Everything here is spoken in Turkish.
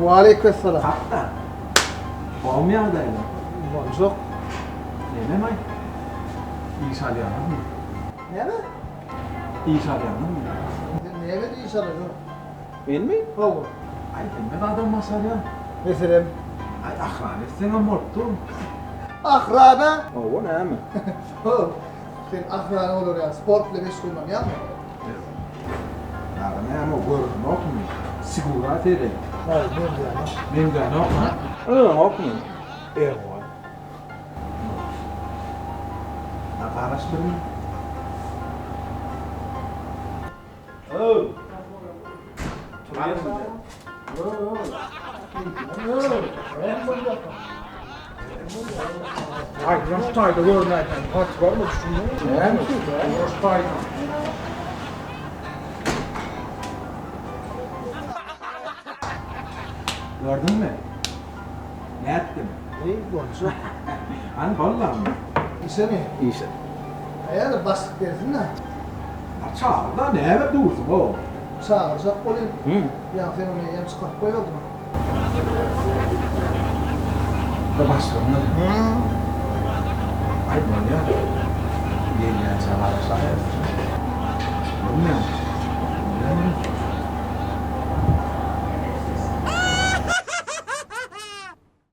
Aleykümselam. Hatta. Olmayan da öyle. Bonjour. Ne demek? İtalyanın mı? Ne mi? İtalyanın mı? Ne mi inşallah? Ben mi? Olur. Ay bilmem adam masal ya. Mesela Ay ahrane sen amortum. akrana. O ne mi? Sen akrana olur ya. Sportla meşgulman ya mı? Ya ne ama gör nok mu? Sigurat ede. Hayır, ne yani? Benim de nok ha? Nok mu? Evet. Araştırın. Oh. Ay, Roştay'da görmeden kaç var mı düşündün? Ne mi? Roştay'da. Gördün mü? Ne ettim? İyi, bonjour. Hani vallahi mı? İşte mi? İşte. Eğer basık dersin ha. Çağır da ne eve dursun o? Çağıracak olayım. Hı. Ya sen onu yem çıkartıp koyalım mı? Da başkanı. Ay böyle ya. Yeni çağırırsa. Bilmiyorum.